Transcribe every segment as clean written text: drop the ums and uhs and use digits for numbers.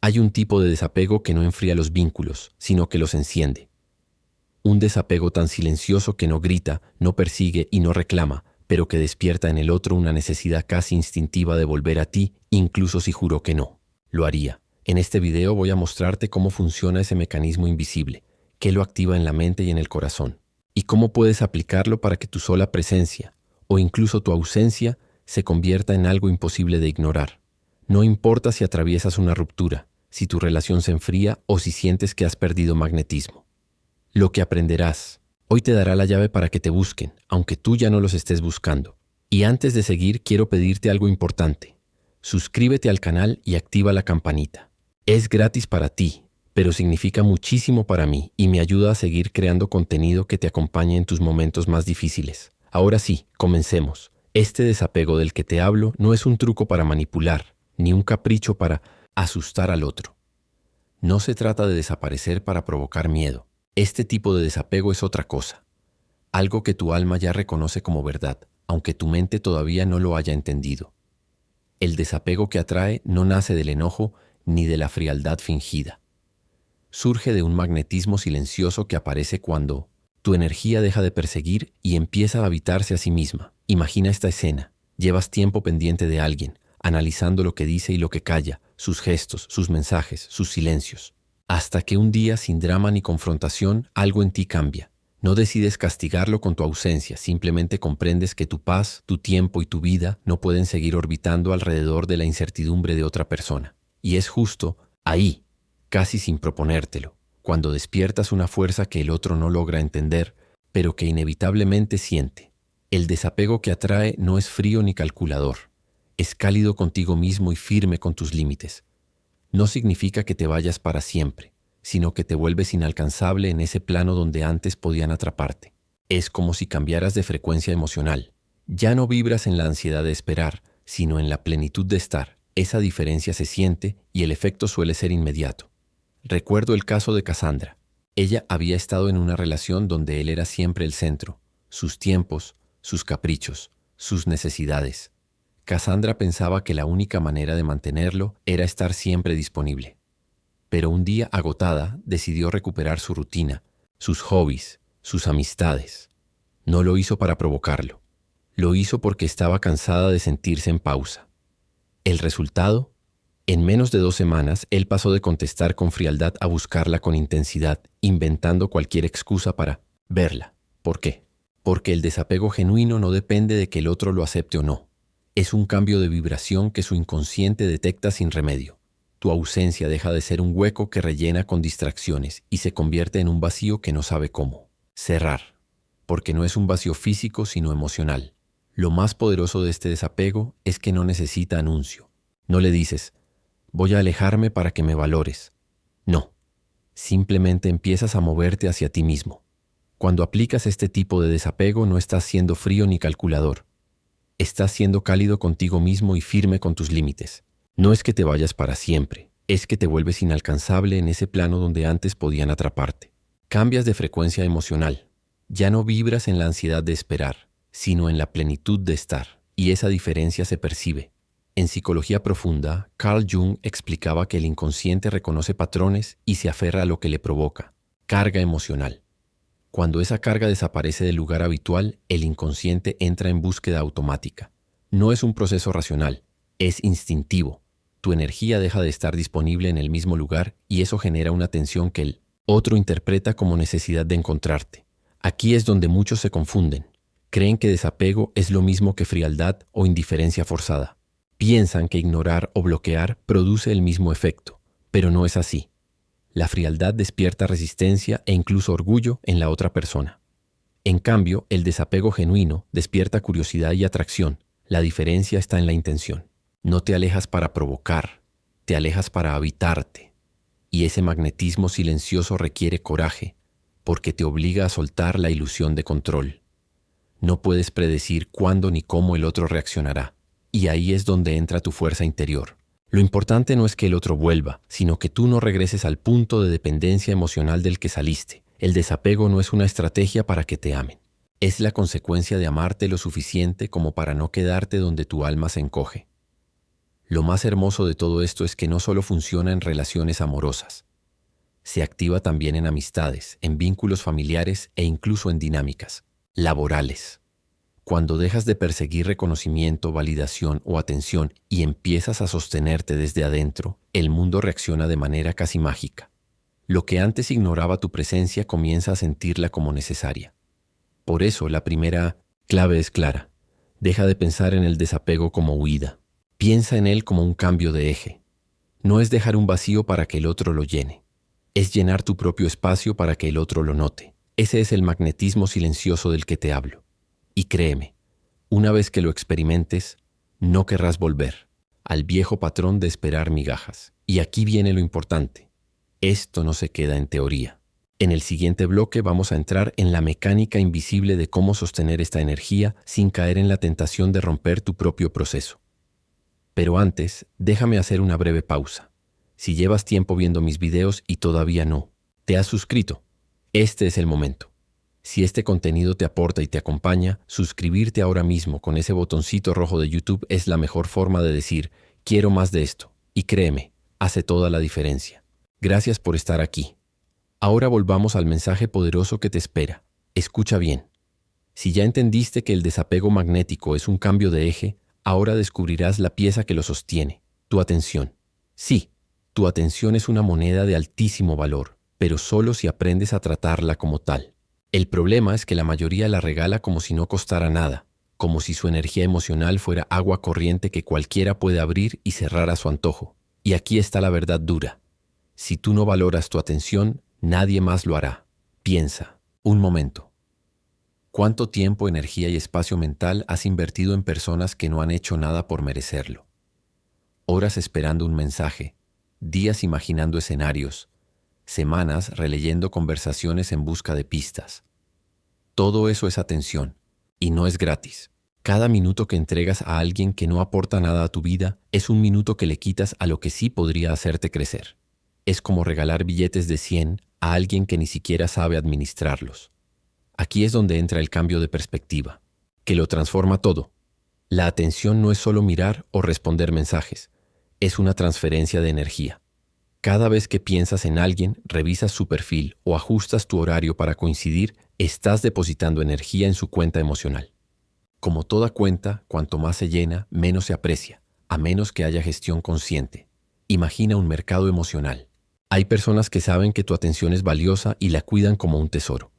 Hay un tipo de desapego que no enfría los vínculos, sino que los enciende. Un desapego tan silencioso que no grita, no persigue y no reclama, pero que despierta en el otro una necesidad casi instintiva de volver a ti, incluso si juró que no. Lo haría. En este video voy a mostrarte cómo funciona ese mecanismo invisible, qué lo activa en la mente y en el corazón, y cómo puedes aplicarlo para que tu sola presencia, o incluso tu ausencia, se convierta en algo imposible de ignorar. No importa si atraviesas una ruptura, si tu relación se enfría o si sientes que has perdido magnetismo. Lo que aprenderás hoy te dará la llave para que te busquen, aunque tú ya no los estés buscando. Y antes de seguir, quiero pedirte algo importante. Suscríbete al canal y activa la campanita. Es gratis para ti, pero significa muchísimo para mí y me ayuda a seguir creando contenido que te acompañe en tus momentos más difíciles. Ahora sí, comencemos. Este desapego del que te hablo no es un truco para manipular, ni un capricho para asustar al otro. No se trata de desaparecer para provocar miedo. Este tipo de desapego es otra cosa. Algo que tu alma ya reconoce como verdad, aunque tu mente todavía no lo haya entendido. El desapego que atrae no nace del enojo ni de la frialdad fingida. Surge de un magnetismo silencioso que aparece cuando tu energía deja de perseguir y empieza a habitarse a sí misma. Imagina esta escena. Llevas tiempo pendiente de alguien, analizando lo que dice y lo que calla, sus gestos, sus mensajes, sus silencios. Hasta que un día, sin drama ni confrontación, algo en ti cambia. No decides castigarlo con tu ausencia, simplemente comprendes que tu paz, tu tiempo y tu vida no pueden seguir orbitando alrededor de la incertidumbre de otra persona. Y es justo ahí, casi sin proponértelo, cuando despiertas una fuerza que el otro no logra entender, pero que inevitablemente siente. El desapego que atrae no es frío ni calculador. Es cálido contigo mismo y firme con tus límites. No significa que te vayas para siempre, sino que te vuelves inalcanzable en ese plano donde antes podían atraparte. Es como si cambiaras de frecuencia emocional. Ya no vibras en la ansiedad de esperar, sino en la plenitud de estar. Esa diferencia se siente y el efecto suele ser inmediato. Recuerdo el caso de Cassandra. Ella había estado en una relación donde él era siempre el centro, sus tiempos, sus caprichos, sus necesidades. Cassandra pensaba que la única manera de mantenerlo era estar siempre disponible. Pero un día, agotada, decidió recuperar su rutina, sus hobbies, sus amistades. No lo hizo para provocarlo. Lo hizo porque estaba cansada de sentirse en pausa. ¿El resultado? En menos de 2 semanas, él pasó de contestar con frialdad a buscarla con intensidad, inventando cualquier excusa para verla. ¿Por qué? Porque el desapego genuino no depende de que el otro lo acepte o no. Es un cambio de vibración que su inconsciente detecta sin remedio. Tu ausencia deja de ser un hueco que rellena con distracciones y se convierte en un vacío que no sabe cómo cerrar. Porque no es un vacío físico, sino emocional. Lo más poderoso de este desapego es que no necesita anuncio. No le dices, voy a alejarme para que me valores. No. Simplemente empiezas a moverte hacia ti mismo. Cuando aplicas este tipo de desapego no estás siendo frío ni calculador. Estás siendo cálido contigo mismo y firme con tus límites. No es que te vayas para siempre, es que te vuelves inalcanzable en ese plano donde antes podían atraparte. Cambias de frecuencia emocional. Ya no vibras en la ansiedad de esperar, sino en la plenitud de estar. Y esa diferencia se percibe. En psicología profunda, Carl Jung explicaba que el inconsciente reconoce patrones y se aferra a lo que le provoca. Carga emocional. Cuando esa carga desaparece del lugar habitual, el inconsciente entra en búsqueda automática. No es un proceso racional, es instintivo. Tu energía deja de estar disponible en el mismo lugar y eso genera una tensión que el otro interpreta como necesidad de encontrarte. Aquí es donde muchos se confunden. Creen que desapego es lo mismo que frialdad o indiferencia forzada. Piensan que ignorar o bloquear produce el mismo efecto, pero no es así. La frialdad despierta resistencia e incluso orgullo en la otra persona. En cambio, el desapego genuino despierta curiosidad y atracción. La diferencia está en la intención. No te alejas para provocar, te alejas para habitarte. Y ese magnetismo silencioso requiere coraje, porque te obliga a soltar la ilusión de control. No puedes predecir cuándo ni cómo el otro reaccionará, y ahí es donde entra tu fuerza interior. Lo importante no es que el otro vuelva, sino que tú no regreses al punto de dependencia emocional del que saliste. El desapego no es una estrategia para que te amen. Es la consecuencia de amarte lo suficiente como para no quedarte donde tu alma se encoge. Lo más hermoso de todo esto es que no solo funciona en relaciones amorosas. Se activa también en amistades, en vínculos familiares e incluso en dinámicas laborales. Cuando dejas de perseguir reconocimiento, validación o atención y empiezas a sostenerte desde adentro, el mundo reacciona de manera casi mágica. Lo que antes ignoraba tu presencia comienza a sentirla como necesaria. Por eso, la primera clave es clara. Deja de pensar en el desapego como huida. Piensa en él como un cambio de eje. No es dejar un vacío para que el otro lo llene. Es llenar tu propio espacio para que el otro lo note. Ese es el magnetismo silencioso del que te hablo. Y créeme, una vez que lo experimentes, no querrás volver al viejo patrón de esperar migajas. Y aquí viene lo importante. Esto no se queda en teoría. En el siguiente bloque vamos a entrar en la mecánica invisible de cómo sostener esta energía sin caer en la tentación de romper tu propio proceso. Pero antes, déjame hacer una breve pausa. Si llevas tiempo viendo mis videos y todavía no te has suscrito, este es el momento. Si este contenido te aporta y te acompaña, suscribirte ahora mismo con ese botoncito rojo de YouTube es la mejor forma de decir, quiero más de esto. Y créeme, hace toda la diferencia. Gracias por estar aquí. Ahora volvamos al mensaje poderoso que te espera. Escucha bien. Si ya entendiste que el desapego magnético es un cambio de eje, ahora descubrirás la pieza que lo sostiene, tu atención. Sí, tu atención es una moneda de altísimo valor, pero solo si aprendes a tratarla como tal. El problema es que la mayoría la regala como si no costara nada, como si su energía emocional fuera agua corriente que cualquiera puede abrir y cerrar a su antojo. Y aquí está la verdad dura. Si tú no valoras tu atención, nadie más lo hará. Piensa, un momento. ¿Cuánto tiempo, energía y espacio mental has invertido en personas que no han hecho nada por merecerlo? Horas esperando un mensaje, días imaginando escenarios, semanas releyendo conversaciones en busca de pistas. Todo eso es atención, y no es gratis. Cada minuto que entregas a alguien que no aporta nada a tu vida es un minuto que le quitas a lo que sí podría hacerte crecer. Es como regalar billetes de 100 a alguien que ni siquiera sabe administrarlos. Aquí es donde entra el cambio de perspectiva, que lo transforma todo. La atención no es solo mirar o responder mensajes, es una transferencia de energía. Cada vez que piensas en alguien, revisas su perfil o ajustas tu horario para coincidir, estás depositando energía en su cuenta emocional. Como toda cuenta, cuanto más se llena, menos se aprecia, a menos que haya gestión consciente. Imagina un mercado emocional. Hay personas que saben que tu atención es valiosa y la cuidan como un tesoro.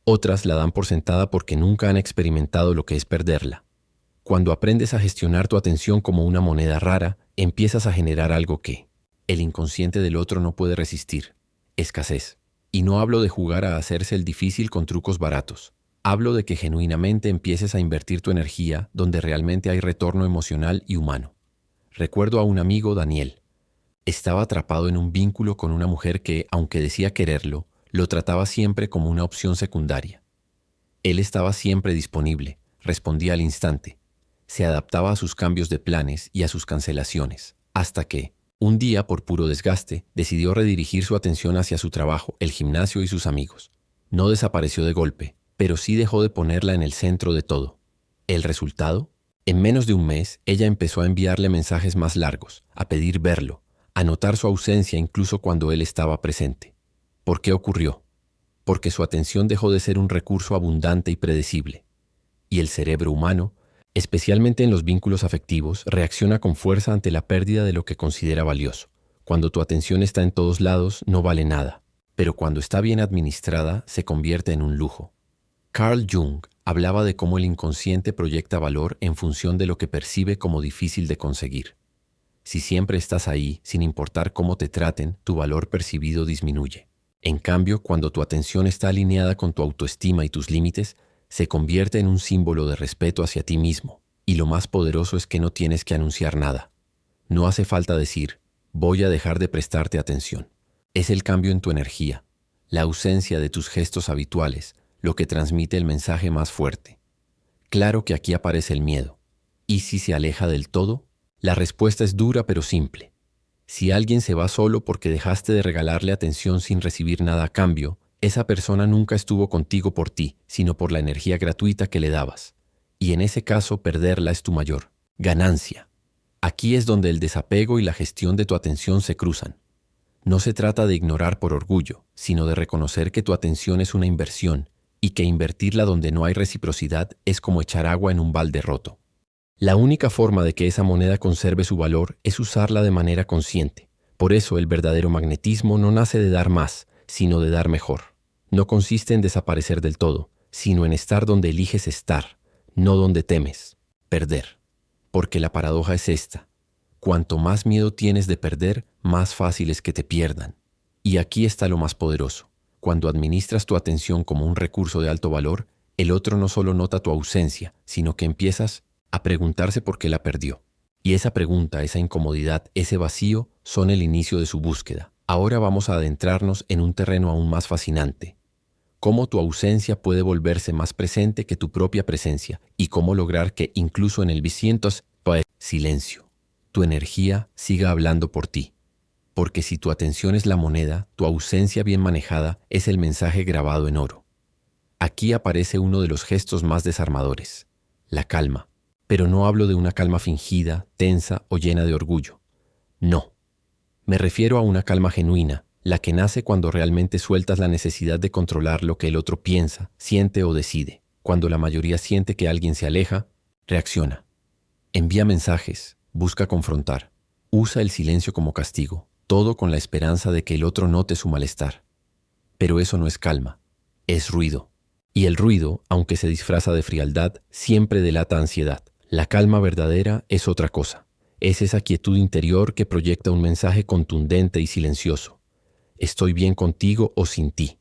Otras la dan por sentada porque nunca han experimentado lo que es perderla. Cuando aprendes a gestionar tu atención como una moneda rara, empiezas a generar algo que el inconsciente del otro no puede resistir: escasez. Y no hablo de jugar a hacerse el difícil con trucos baratos. Hablo de que genuinamente empieces a invertir tu energía donde realmente hay retorno emocional y humano. Recuerdo a un amigo, Daniel. Estaba atrapado en un vínculo con una mujer que, aunque decía quererlo, lo trataba siempre como una opción secundaria. Él estaba siempre disponible, respondía al instante, se adaptaba a sus cambios de planes y a sus cancelaciones, hasta que, un día, por puro desgaste, decidió redirigir su atención hacia su trabajo, el gimnasio y sus amigos. No desapareció de golpe, pero sí dejó de ponerla en el centro de todo. ¿El resultado? En menos de un mes, ella empezó a enviarle mensajes más largos, a pedir verlo, a notar su ausencia incluso cuando él estaba presente. ¿Por qué ocurrió? Porque su atención dejó de ser un recurso abundante y predecible. Y el cerebro humano, especialmente en los vínculos afectivos, reacciona con fuerza ante la pérdida de lo que considera valioso. Cuando tu atención está en todos lados, no vale nada, pero cuando está bien administrada, se convierte en un lujo. Carl Jung hablaba de cómo el inconsciente proyecta valor en función de lo que percibe como difícil de conseguir. Si siempre estás ahí, sin importar cómo te traten, tu valor percibido disminuye. En cambio, cuando tu atención está alineada con tu autoestima y tus límites, se convierte en un símbolo de respeto hacia ti mismo. Y lo más poderoso es que no tienes que anunciar nada. No hace falta decir, voy a dejar de prestarte atención. Es el cambio en tu energía, la ausencia de tus gestos habituales, lo que transmite el mensaje más fuerte. Claro que aquí aparece el miedo. ¿Y si se aleja del todo? La respuesta es dura pero simple. Si alguien se va solo porque dejaste de regalarle atención sin recibir nada a cambio, esa persona nunca estuvo contigo por ti, sino por la energía gratuita que le dabas. Y en ese caso, perderla es tu mayor ganancia. Aquí es donde el desapego y la gestión de tu atención se cruzan. No se trata de ignorar por orgullo, sino de reconocer que tu atención es una inversión y que invertirla donde no hay reciprocidad es como echar agua en un balde roto. La única forma de que esa moneda conserve su valor es usarla de manera consciente. Por eso el verdadero magnetismo no nace de dar más, sino de dar mejor. No consiste en desaparecer del todo, sino en estar donde eliges estar, no donde temes perder. Porque la paradoja es esta: cuanto más miedo tienes de perder, más fácil es que te pierdan. Y aquí está lo más poderoso. Cuando administras tu atención como un recurso de alto valor, el otro no solo nota tu ausencia, sino que empiezas a preguntarse por qué la perdió. Y esa pregunta, esa incomodidad, ese vacío son el inicio de su búsqueda. Ahora vamos a adentrarnos en un terreno aún más fascinante. Cómo tu ausencia puede volverse más presente que tu propia presencia y cómo lograr que incluso en el visientos, silencio, tu energía siga hablando por ti. Porque si tu atención es la moneda, tu ausencia bien manejada es el mensaje grabado en oro. Aquí aparece uno de los gestos más desarmadores: la calma. Pero no hablo de una calma fingida, tensa o llena de orgullo. No. Me refiero a una calma genuina, la que nace cuando realmente sueltas la necesidad de controlar lo que el otro piensa, siente o decide. Cuando la mayoría siente que alguien se aleja, reacciona. Envía mensajes, busca confrontar, usa el silencio como castigo, todo con la esperanza de que el otro note su malestar. Pero eso no es calma, es ruido. Y el ruido, aunque se disfraza de frialdad, siempre delata ansiedad. La calma verdadera es otra cosa. Es esa quietud interior que proyecta un mensaje contundente y silencioso. Estoy bien contigo o sin ti.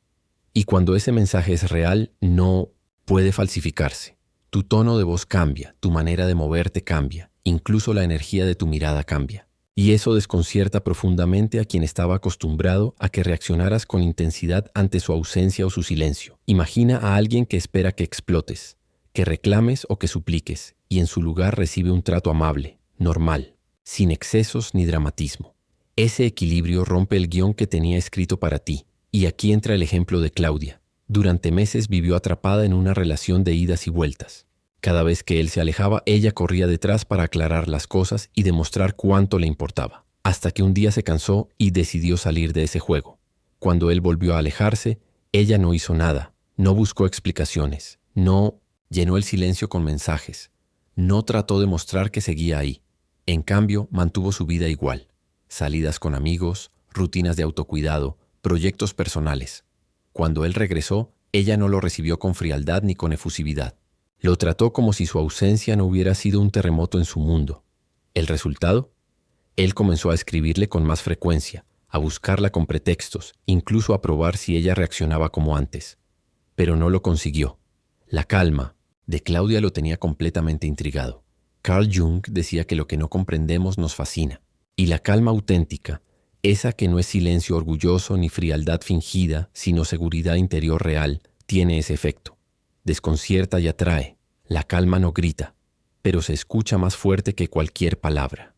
Y cuando ese mensaje es real, no puede falsificarse. Tu tono de voz cambia, tu manera de moverte cambia, incluso la energía de tu mirada cambia. Y eso desconcierta profundamente a quien estaba acostumbrado a que reaccionaras con intensidad ante su ausencia o su silencio. Imagina a alguien que espera que explotes, que reclames o que supliques, y en su lugar recibe un trato amable, normal, sin excesos ni dramatismo. Ese equilibrio rompe el guión que tenía escrito para ti. Y aquí entra el ejemplo de Claudia. Durante meses vivió atrapada en una relación de idas y vueltas. Cada vez que él se alejaba, ella corría detrás para aclarar las cosas y demostrar cuánto le importaba. Hasta que un día se cansó y decidió salir de ese juego. Cuando él volvió a alejarse, ella no hizo nada, no buscó explicaciones, no llenó el silencio con mensajes, no trató de mostrar que seguía ahí. En cambio, mantuvo su vida igual. Salidas con amigos, rutinas de autocuidado, proyectos personales. Cuando él regresó, ella no lo recibió con frialdad ni con efusividad. Lo trató como si su ausencia no hubiera sido un terremoto en su mundo. ¿El resultado? Él comenzó a escribirle con más frecuencia, a buscarla con pretextos, incluso a probar si ella reaccionaba como antes. Pero no lo consiguió. La calma de Claudia lo tenía completamente intrigado. Carl Jung decía que lo que no comprendemos nos fascina. Y la calma auténtica, esa que no es silencio orgulloso ni frialdad fingida, sino seguridad interior real, tiene ese efecto. Desconcierta y atrae. La calma no grita, pero se escucha más fuerte que cualquier palabra.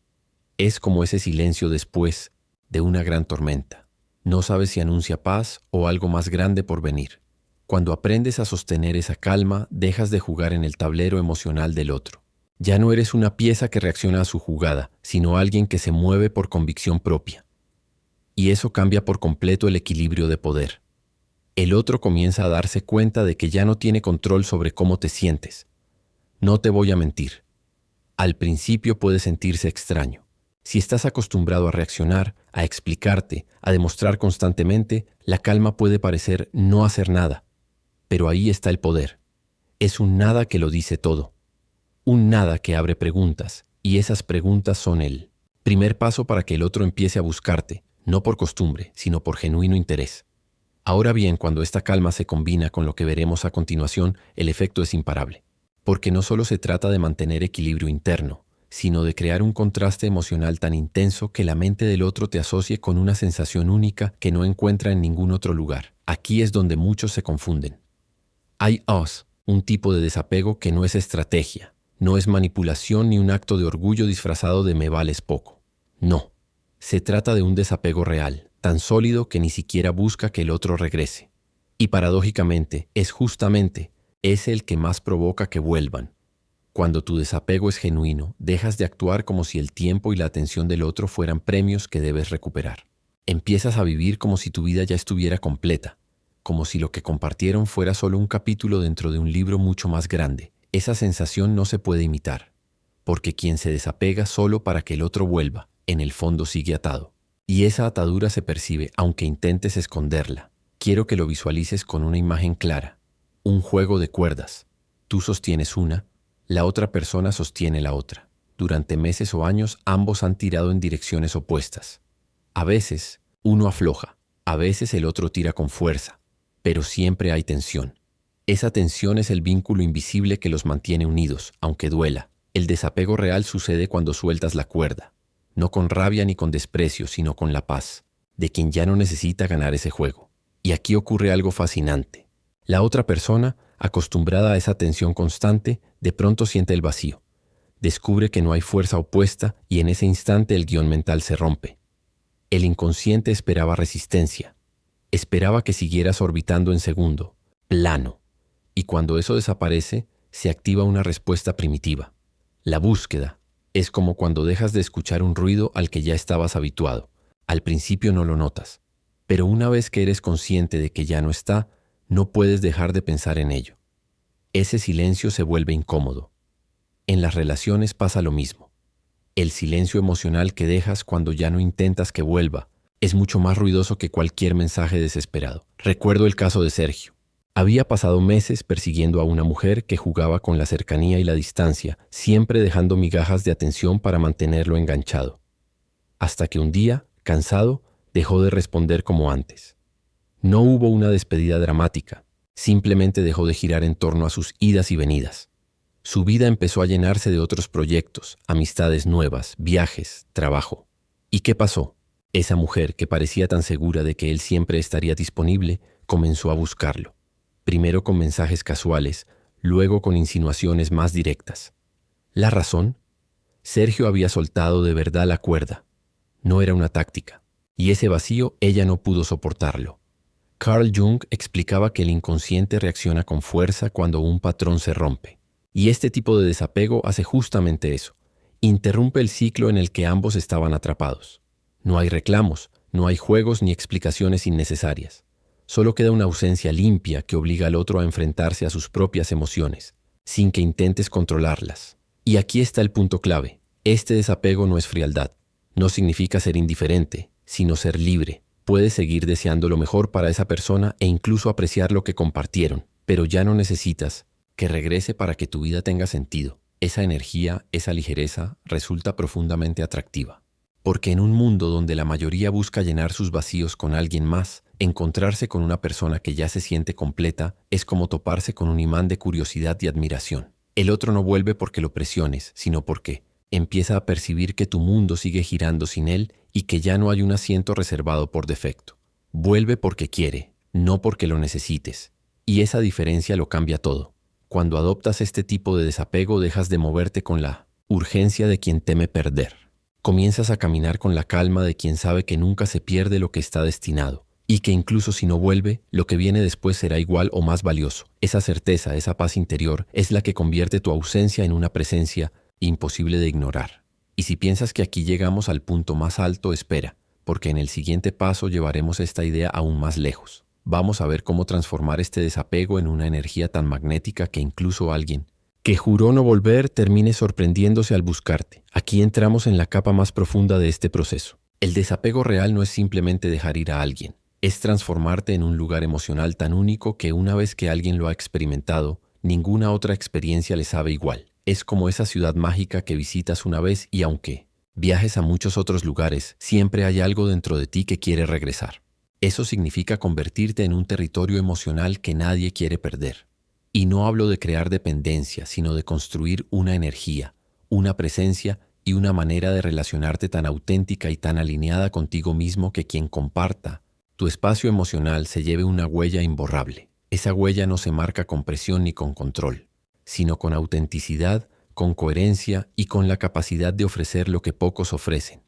Es como ese silencio después de una gran tormenta. No sabes si anuncia paz o algo más grande por venir. Cuando aprendes a sostener esa calma, dejas de jugar en el tablero emocional del otro. Ya no eres una pieza que reacciona a su jugada, sino alguien que se mueve por convicción propia. Y eso cambia por completo el equilibrio de poder. El otro comienza a darse cuenta de que ya no tiene control sobre cómo te sientes. No te voy a mentir. Al principio puede sentirse extraño. Si estás acostumbrado a reaccionar, a explicarte, a demostrar constantemente, la calma puede parecer no hacer nada. Pero ahí está el poder. Es un nada que lo dice todo. Un nada que abre preguntas, y esas preguntas son el primer paso para que el otro empiece a buscarte, no por costumbre, sino por genuino interés. Ahora bien, cuando esta calma se combina con lo que veremos a continuación, el efecto es imparable. Porque no solo se trata de mantener equilibrio interno, sino de crear un contraste emocional tan intenso que la mente del otro te asocie con una sensación única que no encuentra en ningún otro lugar. Aquí es donde muchos se confunden. Hay un tipo de desapego que no es estrategia, no es manipulación ni un acto de orgullo disfrazado de me vales poco. No, se trata de un desapego real, tan sólido que ni siquiera busca que el otro regrese. Y paradójicamente, es justamente ese el que más provoca que vuelvan. Cuando tu desapego es genuino, dejas de actuar como si el tiempo y la atención del otro fueran premios que debes recuperar. Empiezas a vivir como si tu vida ya estuviera completa, como si lo que compartieron fuera solo un capítulo dentro de un libro mucho más grande. Esa sensación no se puede imitar, porque quien se desapega solo para que el otro vuelva, en el fondo sigue atado. Y esa atadura se percibe aunque intentes esconderla. Quiero que lo visualices con una imagen clara. Un juego de cuerdas. Tú sostienes una, la otra persona sostiene la otra. Durante meses o años ambos han tirado en direcciones opuestas. A veces uno afloja, a veces el otro tira con fuerza, pero siempre hay tensión. Esa tensión es el vínculo invisible que los mantiene unidos, aunque duela. El desapego real sucede cuando sueltas la cuerda, no con rabia ni con desprecio, sino con la paz, de quien ya no necesita ganar ese juego. Y aquí ocurre algo fascinante. La otra persona, acostumbrada a esa tensión constante, de pronto siente el vacío. Descubre que no hay fuerza opuesta y en ese instante el guión mental se rompe. El inconsciente esperaba resistencia. Esperaba que siguieras orbitando en segundo, plano. Y cuando eso desaparece, se activa una respuesta primitiva. La búsqueda. Es como cuando dejas de escuchar un ruido al que ya estabas habituado. Al principio no lo notas, pero una vez que eres consciente de que ya no está, no puedes dejar de pensar en ello. Ese silencio se vuelve incómodo. En las relaciones pasa lo mismo. El silencio emocional que dejas cuando ya no intentas que vuelva es mucho más ruidoso que cualquier mensaje desesperado. Recuerdo el caso de Sergio. Había pasado meses persiguiendo a una mujer que jugaba con la cercanía y la distancia, siempre dejando migajas de atención para mantenerlo enganchado. Hasta que un día, cansado, dejó de responder como antes. No hubo una despedida dramática, simplemente dejó de girar en torno a sus idas y venidas. Su vida empezó a llenarse de otros proyectos, amistades nuevas, viajes, trabajo. ¿Y qué pasó? Esa mujer, que parecía tan segura de que él siempre estaría disponible, comenzó a buscarlo. Primero con mensajes casuales, luego con insinuaciones más directas. ¿La razón? Sergio había soltado de verdad la cuerda. No era una táctica. Y ese vacío ella no pudo soportarlo. Carl Jung explicaba que el inconsciente reacciona con fuerza cuando un patrón se rompe. Y este tipo de desapego hace justamente eso. Interrumpe el ciclo en el que ambos estaban atrapados. No hay reclamos, no hay juegos ni explicaciones innecesarias. Solo queda una ausencia limpia que obliga al otro a enfrentarse a sus propias emociones, sin que intentes controlarlas. Y aquí está el punto clave. Este desapego no es frialdad. No significa ser indiferente, sino ser libre. Puedes seguir deseando lo mejor para esa persona e incluso apreciar lo que compartieron, pero ya no necesitas que regrese para que tu vida tenga sentido. Esa energía, esa ligereza, resulta profundamente atractiva. Porque en un mundo donde la mayoría busca llenar sus vacíos con alguien más, encontrarse con una persona que ya se siente completa es como toparse con un imán de curiosidad y admiración. El otro no vuelve porque lo presiones, sino porque empieza a percibir que tu mundo sigue girando sin él y que ya no hay un asiento reservado por defecto. Vuelve porque quiere, no porque lo necesites. Y esa diferencia lo cambia todo. Cuando adoptas este tipo de desapego, dejas de moverte con la urgencia de quien teme perder. Comienzas a caminar con la calma de quien sabe que nunca se pierde lo que está destinado, y que incluso si no vuelve, lo que viene después será igual o más valioso. Esa certeza, esa paz interior, es la que convierte tu ausencia en una presencia imposible de ignorar. Y si piensas que aquí llegamos al punto más alto, espera, porque en el siguiente paso llevaremos esta idea aún más lejos. Vamos a ver cómo transformar este desapego en una energía tan magnética que incluso alguien que juró no volver termine sorprendiéndose al buscarte. Aquí entramos en la capa más profunda de este proceso. El desapego real no es simplemente dejar ir a alguien, es transformarte en un lugar emocional tan único que una vez que alguien lo ha experimentado, ninguna otra experiencia le sabe igual. Es como esa ciudad mágica que visitas una vez y aunque viajes a muchos otros lugares, siempre hay algo dentro de ti que quiere regresar. Eso significa convertirte en un territorio emocional que nadie quiere perder. Y no hablo de crear dependencia, sino de construir una energía, una presencia y una manera de relacionarte tan auténtica y tan alineada contigo mismo que quien comparta tu espacio emocional se lleve una huella imborrable. Esa huella no se marca con presión ni con control, sino con autenticidad, con coherencia y con la capacidad de ofrecer lo que pocos ofrecen: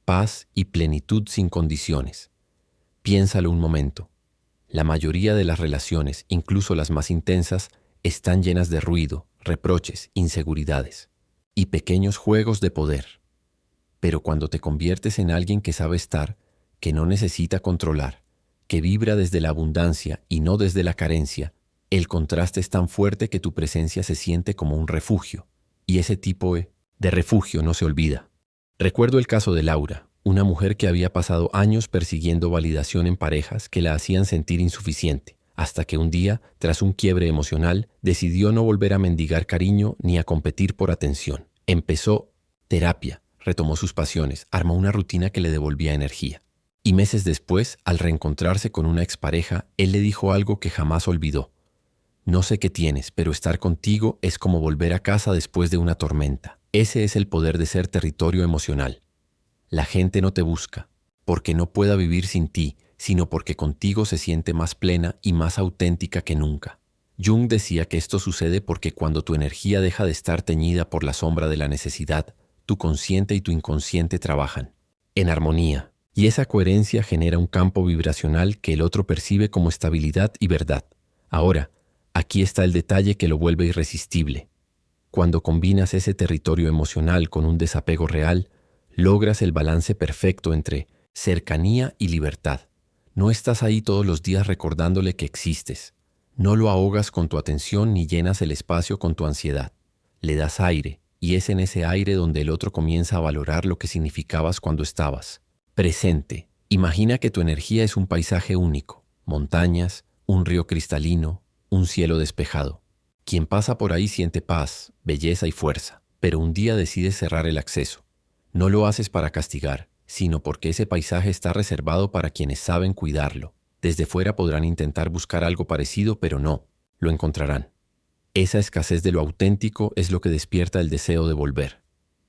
paz y plenitud sin condiciones. Piénsalo un momento. La mayoría de las relaciones, incluso las más intensas, están llenas de ruido, reproches, inseguridades y pequeños juegos de poder. Pero cuando te conviertes en alguien que sabe estar, que no necesita controlar, que vibra desde la abundancia y no desde la carencia, el contraste es tan fuerte que tu presencia se siente como un refugio, y ese tipo de refugio no se olvida. Recuerdo el caso de Laura, una mujer que había pasado años persiguiendo validación en parejas que la hacían sentir insuficiente, hasta que un día, tras un quiebre emocional, decidió no volver a mendigar cariño ni a competir por atención. Empezó terapia, retomó sus pasiones, armó una rutina que le devolvía energía. Y meses después, al reencontrarse con una expareja, él le dijo algo que jamás olvidó. No sé qué tienes, pero estar contigo es como volver a casa después de una tormenta. Ese es el poder de ser territorio emocional. La gente no te busca porque no pueda vivir sin ti, sino porque contigo se siente más plena y más auténtica que nunca. Jung decía que esto sucede porque cuando tu energía deja de estar teñida por la sombra de la necesidad, tu consciente y tu inconsciente trabajan en armonía, y esa coherencia genera un campo vibracional que el otro percibe como estabilidad y verdad. Ahora, aquí está el detalle que lo vuelve irresistible. Cuando combinas ese territorio emocional con un desapego real, logras el balance perfecto entre cercanía y libertad. No estás ahí todos los días recordándole que existes. No lo ahogas con tu atención ni llenas el espacio con tu ansiedad. Le das aire, y es en ese aire donde el otro comienza a valorar lo que significabas cuando estabas presente. Imagina que tu energía es un paisaje único, montañas, un río cristalino, un cielo despejado. Quien pasa por ahí siente paz, belleza y fuerza, pero un día decides cerrar el acceso. No lo haces para castigar, sino porque ese paisaje está reservado para quienes saben cuidarlo. Desde fuera podrán intentar buscar algo parecido, pero no, lo encontrarán. Esa escasez de lo auténtico es lo que despierta el deseo de volver.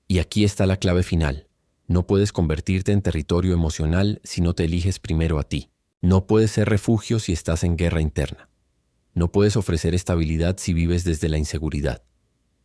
Y aquí está la clave final. No puedes convertirte en territorio emocional si no te eliges primero a ti. No puedes ser refugio si estás en guerra interna. No puedes ofrecer estabilidad si vives desde la inseguridad.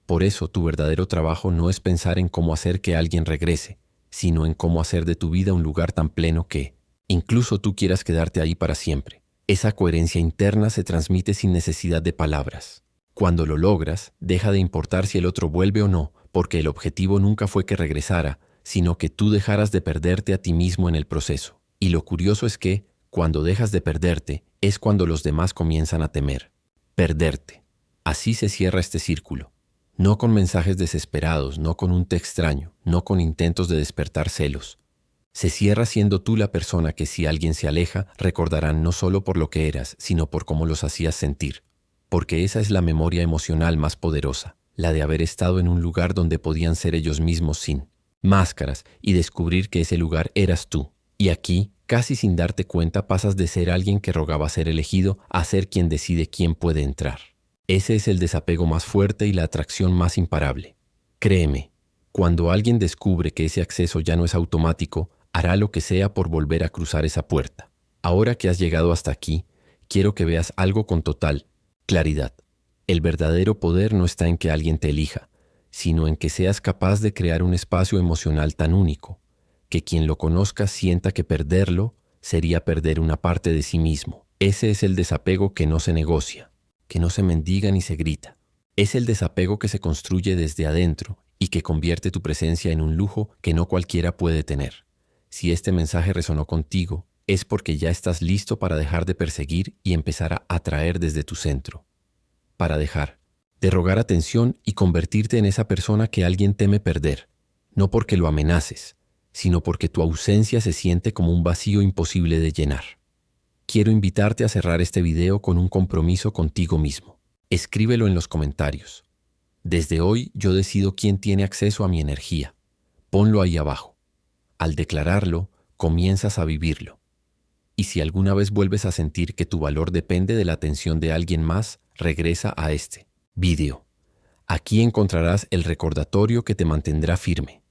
Por eso tu verdadero trabajo no es pensar en cómo hacer que alguien regrese, sino en cómo hacer de tu vida un lugar tan pleno que incluso tú quieras quedarte ahí para siempre. Esa coherencia interna se transmite sin necesidad de palabras. Cuando lo logras, deja de importar si el otro vuelve o no, porque el objetivo nunca fue que regresara, sino que tú dejaras de perderte a ti mismo en el proceso. Y lo curioso es que, cuando dejas de perderte, es cuando los demás comienzan a temer. Perderte. Así se cierra este círculo. No con mensajes desesperados, no con un té extraño, no con intentos de despertar celos. Se cierra siendo tú la persona que si alguien se aleja, recordarán no solo por lo que eras, sino por cómo los hacías sentir. Porque esa es la memoria emocional más poderosa, la de haber estado en un lugar donde podían ser ellos mismos sin máscaras y descubrir que ese lugar eras tú. Y aquí, casi sin darte cuenta, pasas de ser alguien que rogaba ser elegido a ser quien decide quién puede entrar. Ese es el desapego más fuerte y la atracción más imparable. Créeme, cuando alguien descubre que ese acceso ya no es automático, hará lo que sea por volver a cruzar esa puerta. Ahora que has llegado hasta aquí, quiero que veas algo con total claridad. El verdadero poder no está en que alguien te elija, sino en que seas capaz de crear un espacio emocional tan único, que quien lo conozca sienta que perderlo sería perder una parte de sí mismo. Ese es el desapego que no se negocia, que no se mendiga ni se grita. Es el desapego que se construye desde adentro y que convierte tu presencia en un lujo que no cualquiera puede tener. Si este mensaje resonó contigo, es porque ya estás listo para dejar de perseguir y empezar a atraer desde tu centro. Para dejar de rogar atención y convertirte en esa persona que alguien teme perder, no porque lo amenaces, sino porque tu ausencia se siente como un vacío imposible de llenar. Quiero invitarte a cerrar este video con un compromiso contigo mismo. Escríbelo en los comentarios. Desde hoy yo decido quién tiene acceso a mi energía. Ponlo ahí abajo. Al declararlo, comienzas a vivirlo. Y si alguna vez vuelves a sentir que tu valor depende de la atención de alguien más, regresa a este video. Aquí encontrarás el recordatorio que te mantendrá firme.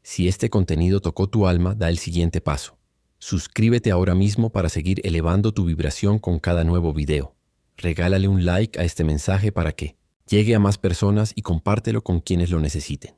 Si este contenido tocó tu alma, da el siguiente paso. Suscríbete ahora mismo para seguir elevando tu vibración con cada nuevo video. Regálale un like a este mensaje para que llegue a más personas y compártelo con quienes lo necesiten.